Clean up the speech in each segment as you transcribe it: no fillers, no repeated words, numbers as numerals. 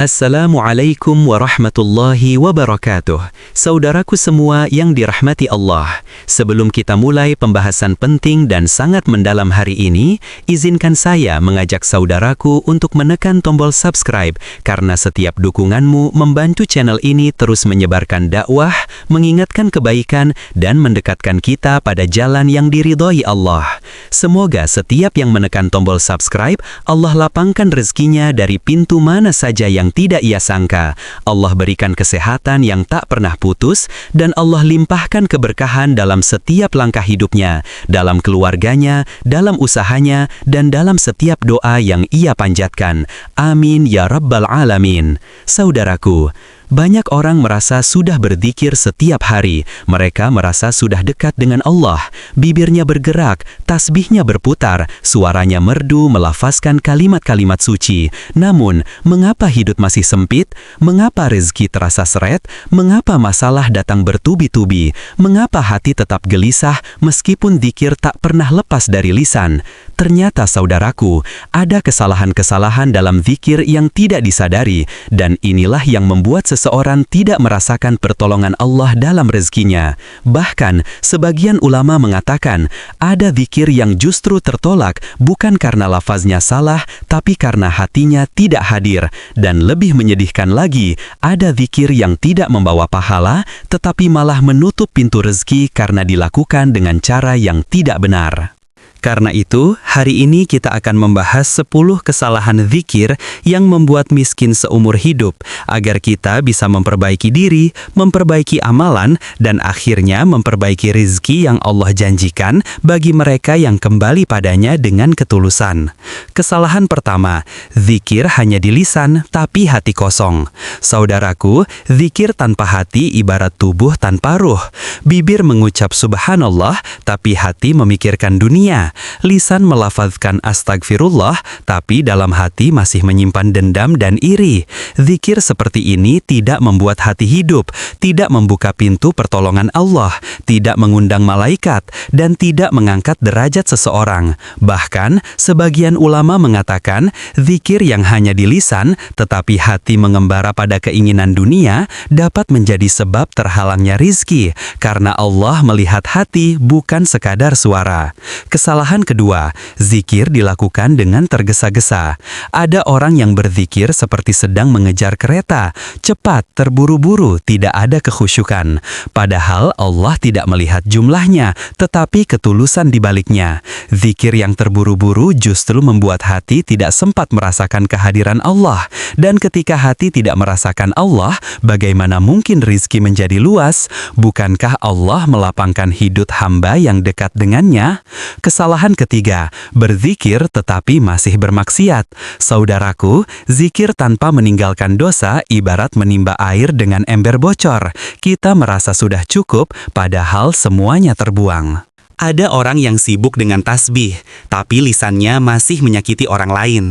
Assalamualaikum warahmatullahi wabarakatuh. Saudaraku semua yang dirahmati Allah, sebelum kita mulai pembahasan penting dan sangat mendalam hari ini, izinkan saya mengajak saudaraku untuk menekan tombol subscribe karena setiap dukunganmu membantu channel ini terus menyebarkan dakwah, mengingatkan kebaikan, dan mendekatkan kita pada jalan yang diridhoi Allah. Semoga setiap yang menekan tombol subscribe, Allah lapangkan rezekinya dari pintu mana saja yang tidak ia sangka. Allah berikan kesehatan yang tak pernah putus, dan Allah limpahkan keberkahan dalam setiap langkah hidupnya, dalam keluarganya, dalam usahanya, dan dalam setiap doa yang ia panjatkan. Amin ya rabbal alamin. Saudaraku, banyak orang merasa sudah berzikir setiap hari. Mereka merasa sudah dekat dengan Allah. Bibirnya bergerak, tasbihnya berputar, suaranya merdu melafazkan kalimat-kalimat suci. Namun, mengapa hidup masih sempit? Mengapa rezeki terasa seret? Mengapa masalah datang bertubi-tubi? Mengapa hati tetap gelisah meskipun zikir tak pernah lepas dari lisan? Ternyata saudaraku, ada kesalahan-kesalahan dalam zikir yang tidak disadari, dan inilah yang membuat seseorang tidak merasakan pertolongan Allah dalam rezekinya. Bahkan, sebagian ulama mengatakan, ada zikir yang justru tertolak bukan karena lafaznya salah, tapi karena hatinya tidak hadir. Dan lebih menyedihkan lagi, ada zikir yang tidak membawa pahala, tetapi malah menutup pintu rezeki karena dilakukan dengan cara yang tidak benar. Karena itu, hari ini kita akan membahas 10 kesalahan zikir yang membuat miskin seumur hidup, agar kita bisa memperbaiki diri, memperbaiki amalan, dan akhirnya memperbaiki rezeki yang Allah janjikan bagi mereka yang kembali padanya dengan ketulusan. Kesalahan pertama, zikir hanya di lisan, tapi hati kosong. Saudaraku, zikir tanpa hati ibarat tubuh tanpa ruh. Bibir mengucap subhanallah, tapi hati memikirkan dunia. Lisan melafazkan astagfirullah, tapi dalam hati masih menyimpan dendam dan iri. Zikir seperti ini tidak membuat hati hidup, tidak membuka pintu pertolongan Allah, tidak mengundang malaikat, dan tidak mengangkat derajat seseorang. Bahkan, sebagian ulama mengatakan, zikir yang hanya di lisan, tetapi hati mengembara pada keinginan dunia, dapat menjadi sebab terhalangnya rizki, karena Allah melihat hati bukan sekadar suara. Kesalahan kedua, zikir dilakukan dengan tergesa-gesa. Ada orang yang berzikir seperti sedang mengejar kereta, cepat, terburu-buru, tidak ada kekhusyukan. Padahal Allah tidak melihat jumlahnya, tetapi ketulusan di baliknya. Zikir yang terburu-buru justru membuat hati tidak sempat merasakan kehadiran Allah. Dan ketika hati tidak merasakan Allah, bagaimana mungkin rizki menjadi luas? Bukankah Allah melapangkan hidup hamba yang dekat dengannya? Kesalahan ketiga, berzikir tetapi masih bermaksiat. Saudaraku, zikir tanpa meninggalkan dosa ibarat menimba air dengan ember bocor. Kita merasa sudah cukup, padahal semuanya terbuang. Ada orang yang sibuk dengan tasbih, tapi lisannya masih menyakiti orang lain.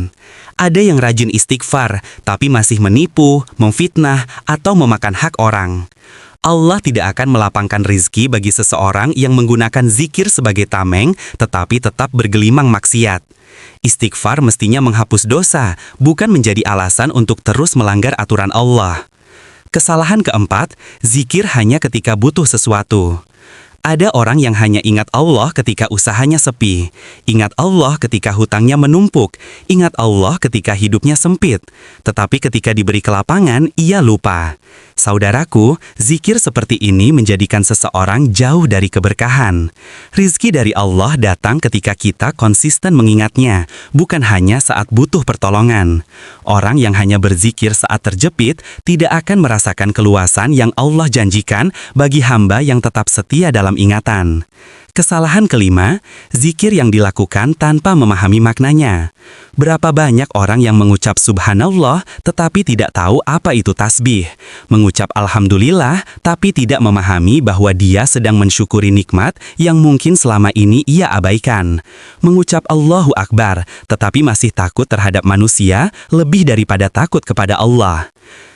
Ada yang rajin istighfar, tapi masih menipu, memfitnah, atau memakan hak orang. Allah tidak akan melapangkan rizki bagi seseorang yang menggunakan zikir sebagai tameng, tetapi tetap bergelimang maksiat. Istighfar mestinya menghapus dosa, bukan menjadi alasan untuk terus melanggar aturan Allah. Kesalahan keempat, zikir hanya ketika butuh sesuatu. Ada orang yang hanya ingat Allah ketika usahanya sepi, ingat Allah ketika hutangnya menumpuk, ingat Allah ketika hidupnya sempit, tetapi ketika diberi kelapangan, ia lupa. Saudaraku, zikir seperti ini menjadikan seseorang jauh dari keberkahan. Rizki dari Allah datang ketika kita konsisten mengingatnya, bukan hanya saat butuh pertolongan. Orang yang hanya berzikir saat terjepit tidak akan merasakan keluasan yang Allah janjikan bagi hamba yang tetap setia dalam ingatan. Kesalahan kelima, zikir yang dilakukan tanpa memahami maknanya. Berapa banyak orang yang mengucap subhanallah tetapi tidak tahu apa itu tasbih. Mengucap alhamdulillah tapi tidak memahami bahwa dia sedang mensyukuri nikmat yang mungkin selama ini ia abaikan. Mengucap Allahu Akbar tetapi masih takut terhadap manusia lebih daripada takut kepada Allah.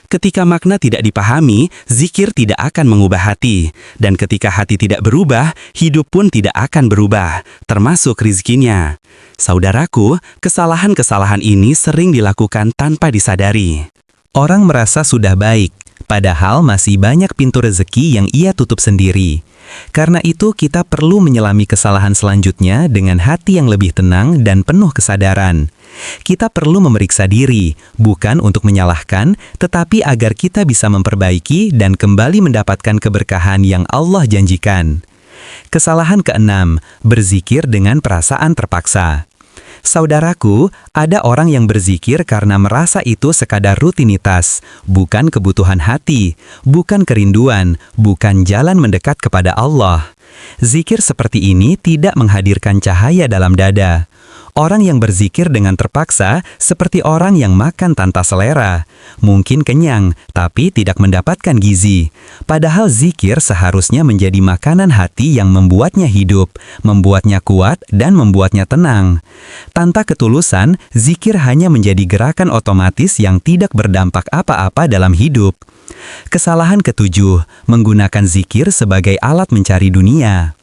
Ketika makna tidak dipahami, zikir tidak akan mengubah hati. Dan ketika hati tidak berubah, hidup pun tidak akan berubah, termasuk rizkinya. Saudaraku, kesalahan-kesalahan ini sering dilakukan tanpa disadari. Orang merasa sudah baik, padahal masih banyak pintu rezeki yang ia tutup sendiri. Karena itu kita perlu menyelami kesalahan selanjutnya dengan hati yang lebih tenang dan penuh kesadaran. Kita perlu memeriksa diri, bukan untuk menyalahkan, tetapi agar kita bisa memperbaiki dan kembali mendapatkan keberkahan yang Allah janjikan. Kesalahan keenam, berzikir dengan perasaan terpaksa. Saudaraku, ada orang yang berzikir karena merasa itu sekadar rutinitas, bukan kebutuhan hati, bukan kerinduan, bukan jalan mendekat kepada Allah. Zikir seperti ini tidak menghadirkan cahaya dalam dada. Orang yang berzikir dengan terpaksa seperti orang yang makan tanpa selera. Mungkin kenyang, tapi tidak mendapatkan gizi. Padahal zikir seharusnya menjadi makanan hati yang membuatnya hidup, membuatnya kuat, dan membuatnya tenang. Tanpa ketulusan, zikir hanya menjadi gerakan otomatis yang tidak berdampak apa-apa dalam hidup. Kesalahan ketujuh, menggunakan zikir sebagai alat mencari dunia.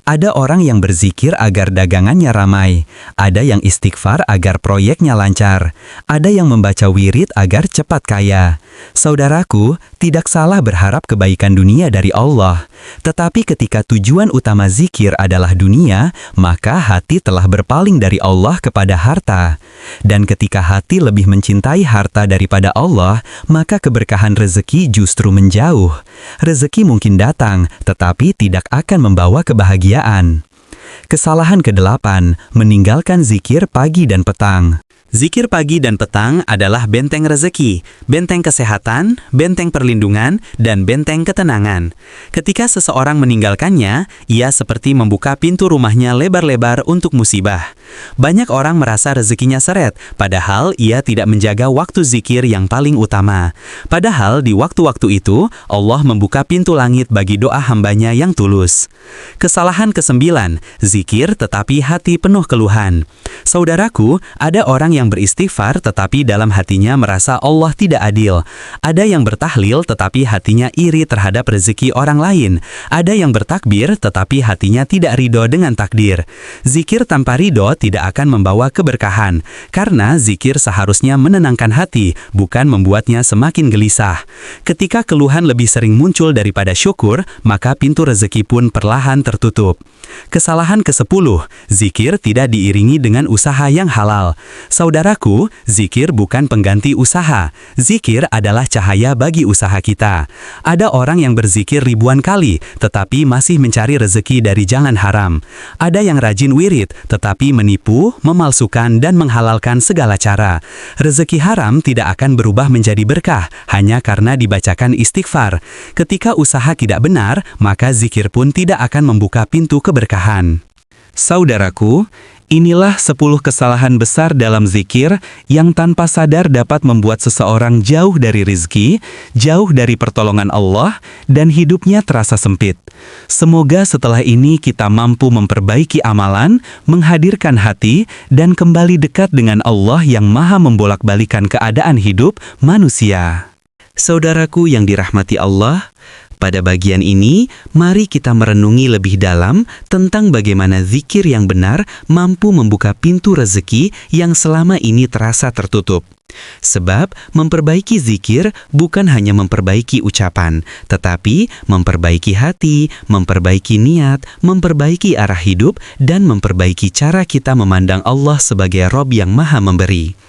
Ada orang yang berzikir agar dagangannya ramai, ada yang istighfar agar proyeknya lancar, ada yang membaca wirid agar cepat kaya. Saudaraku, tidak salah berharap kebaikan dunia dari Allah. Tetapi ketika tujuan utama zikir adalah dunia, maka hati telah berpaling dari Allah kepada harta. Dan ketika hati lebih mencintai harta daripada Allah, maka keberkahan rezeki justru menjauh. Rezeki mungkin datang, tetapi tidak akan membawa kebahagiaan. Kesalahan kedelapan, meninggalkan zikir pagi dan petang. Zikir pagi dan petang adalah benteng rezeki, benteng kesehatan, benteng perlindungan, dan benteng ketenangan. Ketika seseorang meninggalkannya, ia seperti membuka pintu rumahnya lebar-lebar untuk musibah. Banyak orang merasa rezekinya seret, padahal ia tidak menjaga waktu zikir yang paling utama. Padahal di waktu-waktu itu, Allah membuka pintu langit bagi doa hambanya yang tulus. Kesalahan kesembilan, zikir tetapi hati penuh keluhan. Saudaraku, ada orang yang beristighfar tetapi dalam hatinya merasa Allah tidak adil. Ada yang bertahlil tetapi hatinya iri terhadap rezeki orang lain. Ada yang bertakbir tetapi hatinya tidak ridho dengan takdir. Zikir tanpa ridho tidak akan membawa keberkahan, karena zikir seharusnya menenangkan hati, bukan membuatnya semakin gelisah. Ketika keluhan lebih sering muncul daripada syukur, maka pintu rezeki pun perlahan tertutup. Kesalahan ke-10, zikir tidak diiringi dengan usaha yang halal. Saudaraku, zikir bukan pengganti usaha. Zikir adalah cahaya bagi usaha kita. Ada orang yang berzikir ribuan kali, tetapi masih mencari rezeki dari jalan haram. Ada yang rajin wirid, tetapi menipu, memalsukan, dan menghalalkan segala cara. Rezeki haram tidak akan berubah menjadi berkah, hanya karena dibacakan istighfar. Ketika usaha tidak benar, maka zikir pun tidak akan membuka pintu keberkahan. Saudaraku, inilah 10 kesalahan besar dalam zikir yang tanpa sadar dapat membuat seseorang jauh dari rizki, jauh dari pertolongan Allah, dan hidupnya terasa sempit. Semoga setelah ini kita mampu memperbaiki amalan, menghadirkan hati, dan kembali dekat dengan Allah yang maha membolak-balikan keadaan hidup manusia. Saudaraku yang dirahmati Allah, pada bagian ini, mari kita merenungi lebih dalam tentang bagaimana zikir yang benar mampu membuka pintu rezeki yang selama ini terasa tertutup. Sebab, memperbaiki zikir bukan hanya memperbaiki ucapan, tetapi memperbaiki hati, memperbaiki niat, memperbaiki arah hidup, dan memperbaiki cara kita memandang Allah sebagai Rob yang maha memberi.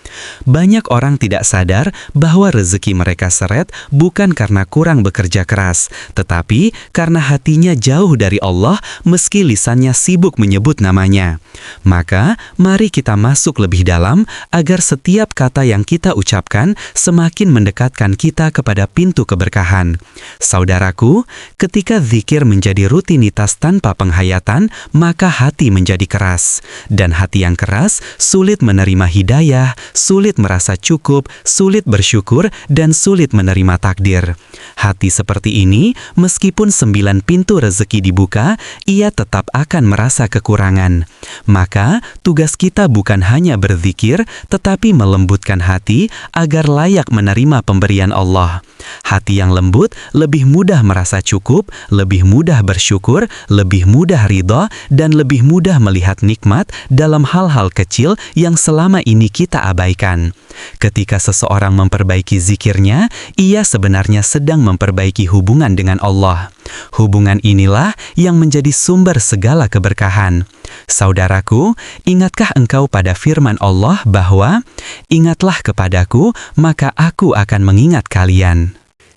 Banyak orang tidak sadar bahwa rezeki mereka seret bukan karena kurang bekerja keras, tetapi karena hatinya jauh dari Allah meski lisannya sibuk menyebut namanya. Maka, mari kita masuk lebih dalam agar setiap kata yang kita ucapkan semakin mendekatkan kita kepada pintu keberkahan. Saudaraku, ketika zikir menjadi rutinitas tanpa penghayatan, maka hati menjadi keras. Dan hati yang keras sulit menerima hidayah, sulit merasa cukup, sulit bersyukur, dan sulit menerima takdir. Hati seperti ini, meskipun 9 pintu rezeki dibuka, ia tetap akan merasa kekurangan. Maka, tugas kita bukan hanya berzikir, tetapi melembutkan hati hati agar layak menerima pemberian Allah. Hati yang lembut lebih mudah merasa cukup, lebih mudah bersyukur, lebih mudah ridha, dan lebih mudah melihat nikmat dalam hal-hal kecil yang selama ini kita abaikan. Ketika seseorang memperbaiki zikirnya, ia sebenarnya sedang memperbaiki hubungan dengan Allah. Hubungan inilah yang menjadi sumber segala keberkahan. Saudaraku, ingatkah engkau pada firman Allah bahwa, "Ingatlah kepadaku, maka aku akan mengingat kalian."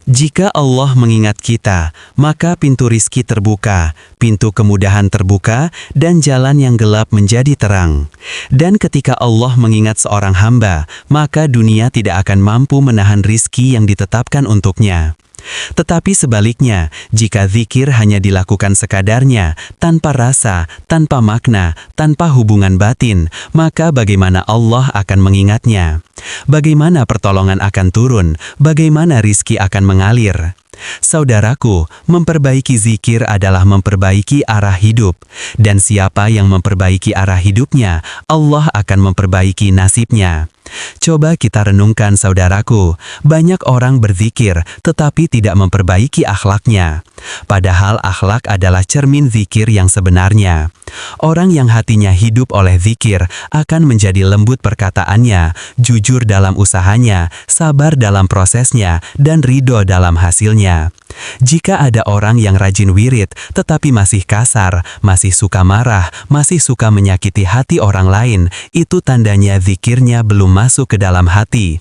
Jika Allah mengingat kita, maka pintu rizki terbuka, pintu kemudahan terbuka, dan jalan yang gelap menjadi terang. Dan ketika Allah mengingat seorang hamba, maka dunia tidak akan mampu menahan rizki yang ditetapkan untuknya. Tetapi sebaliknya, jika zikir hanya dilakukan sekadarnya, tanpa rasa, tanpa makna, tanpa hubungan batin, maka bagaimana Allah akan mengingatnya? Bagaimana pertolongan akan turun? Bagaimana rizki akan mengalir? Saudaraku, memperbaiki zikir adalah memperbaiki arah hidup. Dan siapa yang memperbaiki arah hidupnya, Allah akan memperbaiki nasibnya. Coba kita renungkan saudaraku, banyak orang berzikir tetapi tidak memperbaiki akhlaknya. Padahal akhlak adalah cermin zikir yang sebenarnya. Orang yang hatinya hidup oleh zikir akan menjadi lembut perkataannya, jujur dalam usahanya, sabar dalam prosesnya, dan ridho dalam hasilnya. Jika ada orang yang rajin wirid tetapi masih kasar, masih suka marah, masih suka menyakiti hati orang lain, itu tandanya zikirnya belum masuk ke dalam hati.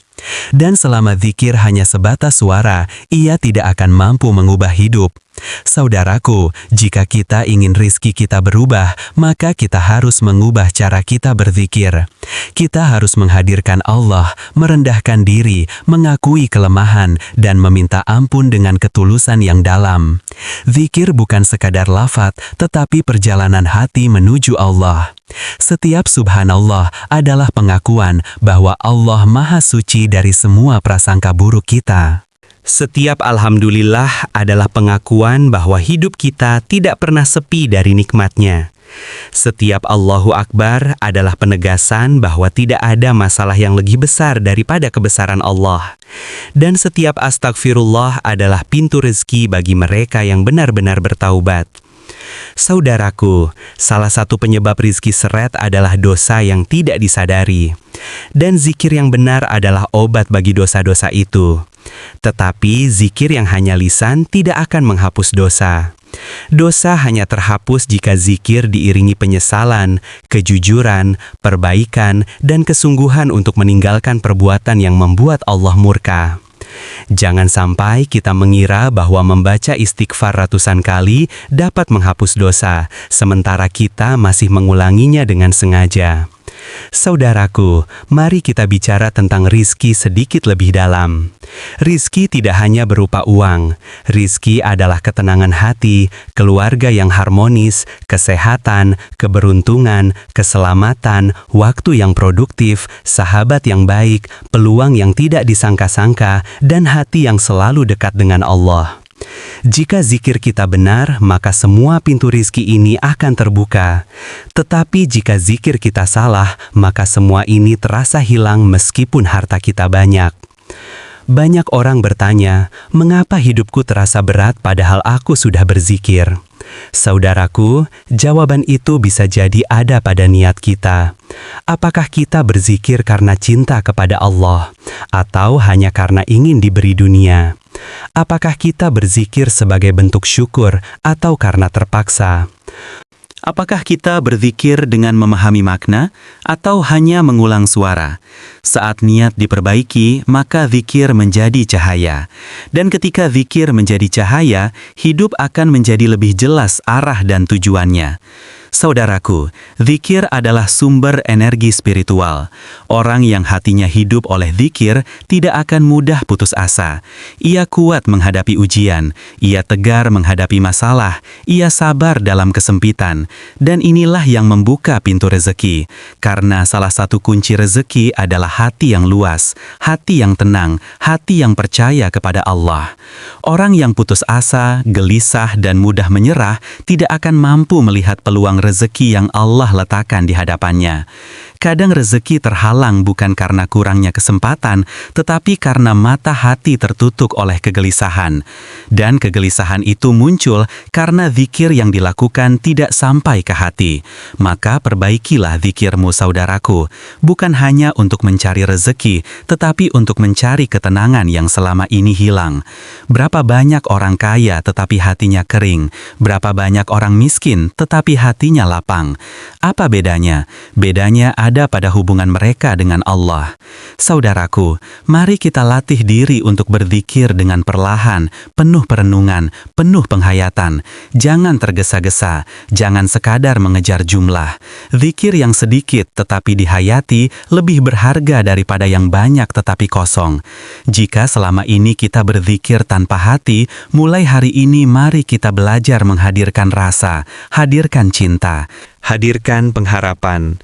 Dan selama zikir hanya sebatas suara, ia tidak akan mampu mengubah hidup. Saudaraku, jika kita ingin rizki kita berubah, maka kita harus mengubah cara kita berzikir. Kita harus menghadirkan Allah, merendahkan diri, mengakui kelemahan, dan meminta ampun dengan ketulusan yang dalam. Zikir bukan sekadar lafaz, tetapi perjalanan hati menuju Allah. Setiap subhanallah adalah pengakuan bahwa Allah Maha Suci dari semua prasangka buruk kita. Setiap alhamdulillah adalah pengakuan bahwa hidup kita tidak pernah sepi dari nikmatnya. Setiap Allahu Akbar adalah penegasan bahwa tidak ada masalah yang lebih besar daripada kebesaran Allah. Dan setiap astagfirullah adalah pintu rezeki bagi mereka yang benar-benar bertaubat. Saudaraku, salah satu penyebab rizki seret adalah dosa yang tidak disadari. Dan zikir yang benar adalah obat bagi dosa-dosa itu. Tetapi zikir yang hanya lisan tidak akan menghapus dosa. Dosa hanya terhapus jika zikir diiringi penyesalan, kejujuran, perbaikan, dan kesungguhan untuk meninggalkan perbuatan yang membuat Allah murka. Jangan sampai kita mengira bahwa membaca istighfar ratusan kali dapat menghapus dosa, sementara kita masih mengulanginya dengan sengaja. Saudaraku, mari kita bicara tentang rizki sedikit lebih dalam. Rizki tidak hanya berupa uang. Rizki adalah ketenangan hati, keluarga yang harmonis, kesehatan, keberuntungan, keselamatan, waktu yang produktif, sahabat yang baik, peluang yang tidak disangka-sangka, dan hati yang selalu dekat dengan Allah. Jika zikir kita benar, maka semua pintu rizki ini akan terbuka. Tetapi jika zikir kita salah, maka semua ini terasa hilang meskipun harta kita banyak. Banyak orang bertanya, mengapa hidupku terasa berat padahal aku sudah berzikir? Saudaraku, jawaban itu bisa jadi ada pada niat kita. Apakah kita berzikir karena cinta kepada Allah, atau hanya karena ingin diberi dunia? Apakah kita berzikir sebagai bentuk syukur atau karena terpaksa? Apakah kita berzikir dengan memahami makna atau hanya mengulang suara? Saat niat diperbaiki, maka zikir menjadi cahaya. Dan ketika zikir menjadi cahaya, hidup akan menjadi lebih jelas arah dan tujuannya. Saudaraku, zikir adalah sumber energi spiritual. Orang yang hatinya hidup oleh zikir tidak akan mudah putus asa. Ia kuat menghadapi ujian, ia tegar menghadapi masalah, ia sabar dalam kesempitan. Dan inilah yang membuka pintu rezeki. Karena salah satu kunci rezeki adalah hati yang luas, hati yang tenang, hati yang percaya kepada Allah. Orang yang putus asa, gelisah, dan mudah menyerah tidak akan mampu melihat peluang rezeki yang Allah letakkan di hadapannya. Kadang rezeki terhalang bukan karena kurangnya kesempatan, tetapi karena mata hati tertutup oleh kegelisahan. Dan kegelisahan itu muncul karena zikir yang dilakukan tidak sampai ke hati. Maka perbaikilah zikirmu saudaraku, bukan hanya untuk mencari rezeki, tetapi untuk mencari ketenangan yang selama ini hilang. Berapa banyak orang kaya tetapi hatinya kering, berapa banyak orang miskin tetapi hatinya lapang. Apa bedanya? Bedanya ada pada hubungan mereka dengan Allah. Saudaraku, mari kita latih diri untuk berzikir dengan perlahan, penuh perenungan, penuh penghayatan. Jangan tergesa-gesa, jangan sekadar mengejar jumlah. Zikir yang sedikit tetapi dihayati lebih berharga daripada yang banyak tetapi kosong. Jika selama ini kita berzikir tanpa hati, mulai hari ini mari kita belajar menghadirkan rasa, hadirkan cinta, Hadirkan pengharapan,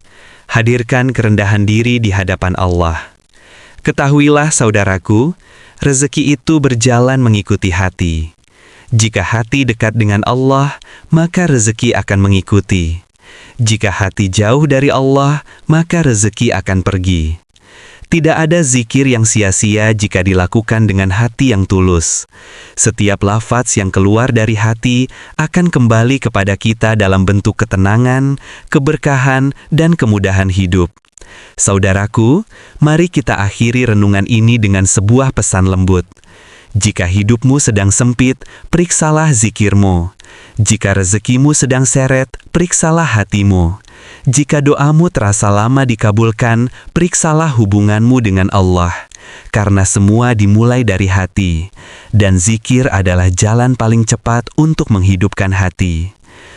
hadirkan kerendahan diri di hadapan Allah. Ketahuilah saudaraku, rezeki itu berjalan mengikuti hati. Jika hati dekat dengan Allah, maka rezeki akan mengikuti. Jika hati jauh dari Allah, maka rezeki akan pergi. Tidak ada zikir yang sia-sia jika dilakukan dengan hati yang tulus. Setiap lafaz yang keluar dari hati akan kembali kepada kita dalam bentuk ketenangan, keberkahan, dan kemudahan hidup. Saudaraku, mari kita akhiri renungan ini dengan sebuah pesan lembut. Jika hidupmu sedang sempit, periksalah zikirmu. Jika rezekimu sedang seret, periksalah hatimu. Jika doamu terasa lama dikabulkan, periksalah hubunganmu dengan Allah. Karena semua dimulai dari hati, dan zikir adalah jalan paling cepat untuk menghidupkan hati.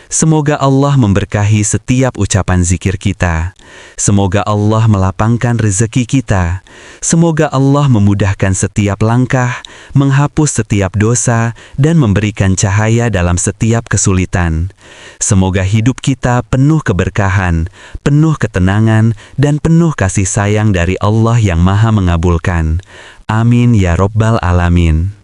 Semoga Allah memberkahi setiap ucapan zikir kita. Semoga Allah melapangkan rezeki kita. Semoga Allah memudahkan setiap langkah, menghapus setiap dosa, dan memberikan cahaya dalam setiap kesulitan. Semoga hidup kita penuh keberkahan, penuh ketenangan, dan penuh kasih sayang dari Allah yang Maha Mengabulkan. Amin ya Rabbal Alamin.